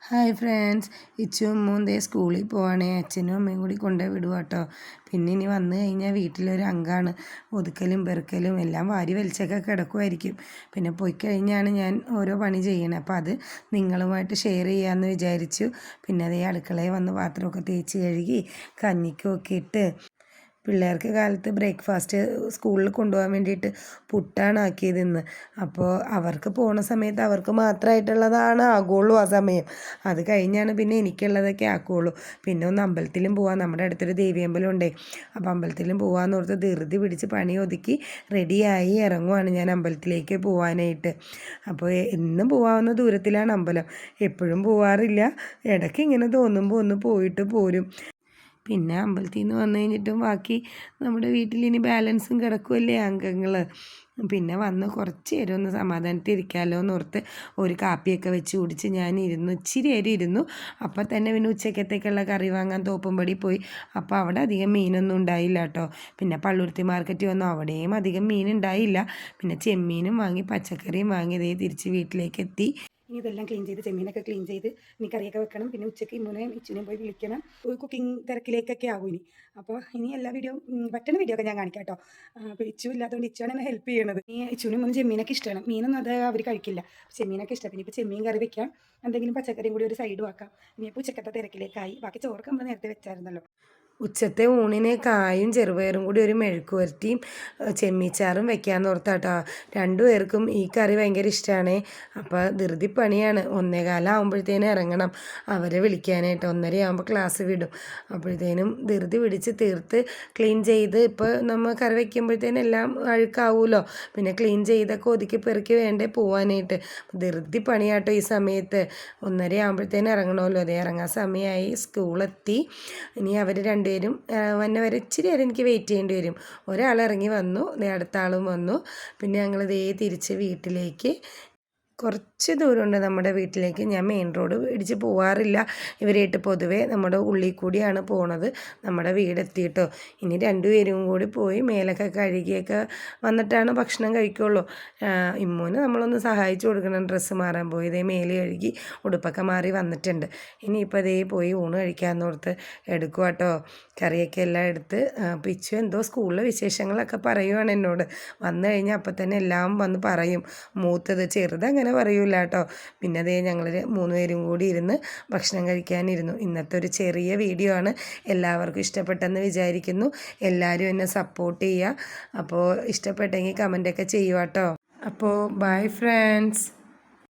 Hi friends, ഇച്ചും അമ്മും ദേ സ്കൂളിൽ പോവാണേ. അച്ഛനും അമ്മയും കൂടി കൊണ്ടുപോയി വിടുക കേട്ടോ. പിന്നെ ഇനി വന്നു കഴിഞ്ഞാൽ വീട്ടിലൊരു അംഗമാണ്. ഒതുക്കലും പെറുക്കലും എല്ലാം വാരി വലിച്ചൊക്കെ കിടക്കുമായിരിക്കും. പിന്നെ പോയി കഴിഞ്ഞാണ് ഞാൻ ഓരോ പണി ചെയ്യണത്. അപ്പോൾ അത് നിങ്ങളുമായിട്ട് ഷെയർ ചെയ്യാമെന്ന് വിചാരിച്ചു. പിന്നെ അതേ അടുക്കളയിൽ വന്ന് പാത്രമൊക്കെ തേച്ച് കഴുകി കഞ്ഞിക്കൊക്കെ ഇട്ട് പിള്ളേർക്ക് കാലത്ത് ബ്രേക്ക്ഫാസ്റ്റ് സ്കൂളിൽ കൊണ്ടുപോകാൻ വേണ്ടിയിട്ട് പുട്ടാണ് ആക്കിയത് ഇന്ന്. അപ്പോൾ അവർക്ക് പോണ സമയത്ത് അവർക്ക് മാത്രമായിട്ടുള്ളതാണ് ആകുള്ളൂ ആ സമയം. അത് കഴിഞ്ഞാണ് പിന്നെ എനിക്കുള്ളതൊക്കെ ആക്കുകയുള്ളൂ. പിന്നെ ഒന്ന് അമ്പലത്തിലും പോകാൻ, നമ്മുടെ അടുത്തൊരു ദേവീയമ്പലം ഉണ്ടേ. അപ്പോൾ അമ്പലത്തിലും പോകാമെന്ന് ഓർത്ത് ധൃതി പിടിച്ച് പണി ഒതുക്കി റെഡിയായി ഇറങ്ങുവാണ് ഞാൻ അമ്പലത്തിലേക്ക് പോകാനായിട്ട്. അപ്പോൾ എന്നും പോകാവുന്ന ദൂരത്തിലാണ് അമ്പലം. എപ്പോഴും പോവാറില്ല, ഇടയ്ക്ക് ഇങ്ങനെ തോന്നുമ്പോൾ ഒന്ന് പോയിട്ട് പോരും. പിന്നെ അമ്പലത്തിൽ നിന്ന് വന്നു കഴിഞ്ഞിട്ടും ബാക്കി നമ്മുടെ വീട്ടിൽ ഇനി ബാലൻസും കിടക്കുമല്ലേ അംഗങ്ങൾ. പിന്നെ വന്ന് കുറച്ച് നേരം ഒന്ന് സമാധാനത്തിൽ ഇരിക്കാമല്ലോ എന്നോർത്ത് ഒരു കാപ്പിയൊക്കെ വെച്ച് കുടിച്ച് ഞാൻ ഇരുന്നു, ഇച്ചിരി നേരം ഇരുന്നു. അപ്പം തന്നെ പിന്നെ ഉച്ചക്കത്തേക്കുള്ള കറി വാങ്ങാൻ തോപ്പുംപടി പോയി. അപ്പോൾ അവിടെ അധികം മീനൊന്നും ഉണ്ടായില്ല കേട്ടോ. പിന്നെ പള്ളുരുത്തി മാർക്കറ്റിൽ വന്നു, അവിടെയും അധികം മീൻ ഉണ്ടായില്ല. പിന്നെ ചെമ്മീനും വാങ്ങി പച്ചക്കറിയും വാങ്ങി ഇതേ തിരിച്ച് വീട്ടിലേക്ക് എത്തി. ഇനി ഇതെല്ലാം ക്ലീൻ ചെയ്ത് ചെമ്മീനൊക്കെ ക്ലീൻ ചെയ്ത് ഇനി കറിയൊക്കെ വെക്കണം. പിന്നെ ഉച്ചയ്ക്ക് ഇമ്മുനെയും ഇച്ചുനെയും പോയി വിളിക്കണം. കുക്കിംഗ് തിരക്കിലേക്കൊക്കെ ആകും ഇനി. അപ്പോൾ ഇനി എല്ലാ പറ്റുന്ന വീഡിയോ ഒക്കെ ഞാൻ കാണിക്കാം കേട്ടോ. അപ്പോൾ ഇച്ചു ഇല്ലാത്തതുകൊണ്ട് ഇച്ചുവാണ് എന്നെ ഹെൽപ്പ് ചെയ്യണത്. ഈ ഇച്ചുനും മുന്നേ ചെമ്മീനൊക്കെ ഇഷ്ടമാണ്. മീനൊന്നും അത് അവർ കഴിക്കില്ല. ചെമ്മീനൊക്കെ ഇഷ്ടം. പിന്നെ ഇപ്പോൾ ചെമ്മീൻ കറി വെക്കാം, എന്തെങ്കിലും പച്ചക്കറിയും കൂടി ഒരു സൈഡ് ആക്കാം. ഇനിയിപ്പോൾ ഉച്ചക്കത്തെ തിരക്കിലേക്കായി. ബാക്കി ചോറൊക്കെ നമ്മൾ നേരത്തെ വെച്ചായിരുന്നല്ലോ. ഉച്ചത്തെ ഊണിന് കായും ചെറുപയറും കൂടി ഒരു മെഴുക്ക് പുരട്ടിയും ചെമ്മീച്ചാറും വെക്കാമെന്ന് ഓർത്താട്ടോ. രണ്ടുപേർക്കും ഈ കറി ഭയങ്കര ഇഷ്ടമാണ്. അപ്പോൾ ധൃതി പണിയാണ്. 1:15 ആകുമ്പോഴത്തേനും ഇറങ്ങണം അവരെ വിളിക്കാനായിട്ട്. 1:30 ആകുമ്പോൾ ക്ലാസ് വിടും. അപ്പോഴത്തേനും ധൃതി പിടിച്ച് തീർത്ത് ക്ലീൻ ചെയ്ത് ഇപ്പോൾ നമ്മൾ കറി വയ്ക്കുമ്പോഴത്തേനും എല്ലാം അഴുക്കാവുമല്ലോ. പിന്നെ ക്ലീൻ ചെയ്തൊക്കെ ഒതുക്കി പെറുക്കി വേണ്ടേ പോവാനായിട്ട്. ധൃതി പണിയാട്ടോ ഈ സമയത്ത്. 1:30 ആകുമ്പോഴത്തേനും ഇറങ്ങണമല്ലോ. അതേ ഇറങ്ങാൻ സമയമായി. സ്കൂളെത്തി. ഇനി അവർ രണ്ടുപേരും വന്ന വരെ ഇച്ചിരി നേരം എനിക്ക് വെയിറ്റ് ചെയ്യേണ്ടി വരും. ഒരാൾ ഇറങ്ങി വന്നു, അടുത്ത ആളും വന്നു. പിന്നെ ഞങ്ങൾ തിരിച്ച് വീട്ടിലേക്ക്. കുറച്ച് ദൂരമുണ്ട് നമ്മുടെ വീട്ടിലേക്ക്. ഞാൻ മെയിൻ റോഡ് ഇടിച്ച് പോകാറില്ല ഇവരായിട്ട്. പൊതുവേ നമ്മുടെ ഉള്ളിൽ കൂടിയാണ് പോണത്. നമ്മുടെ വീടെത്തിയിട്ടോ. ഇനി രണ്ടുപേരും കൂടി പോയി മേലൊക്കെ കഴുകിയൊക്കെ വന്നിട്ടാണ് ഭക്ഷണം കഴിക്കുള്ളൂ. ഇമ്മൂന് നമ്മളൊന്ന് സഹായിച്ചു കൊടുക്കണം. ഡ്രസ്സ് മാറാൻ പോയി മേല് കഴുകി ഉടുപ്പൊക്കെ മാറി വന്നിട്ടുണ്ട്. ഇനിയിപ്പോൾ പോയി ഊണ് കഴിക്കാമെന്നോർത്ത് എടുക്കുക കേട്ടോ. കറിയൊക്കെ എല്ലാം എടുത്ത് പിച്ചു എന്തോ സ്കൂളിലെ വിശേഷങ്ങളൊക്കെ പറയുവാണ് എന്നോട്. വന്നു കഴിഞ്ഞാൽ അപ്പം തന്നെ എല്ലാം വന്ന് പറയും. മൂത്തത് ചെറുത് അങ്ങനെ പറയൂല കേട്ടോ. പിന്നെ ഞങ്ങൾ 3 പേരും കൂടി ഇരുന്ന് ഭക്ഷണം കഴിക്കാനിരുന്നു. ഇന്നത്തെ ഒരു ചെറിയ വീഡിയോ ആണ്. എല്ലാവർക്കും ഇഷ്ടപ്പെട്ടെന്ന് വിചാരിക്കുന്നു. എല്ലാവരും എന്നെ സപ്പോർട്ട് ചെയ്യുക. അപ്പോൾ ഇഷ്ടപ്പെട്ടെങ്കിൽ കമൻറ്റൊക്കെ ചെയ്യുക കേട്ടോ. അപ്പോൾ ബൈ ഫ്രണ്ട്സ്.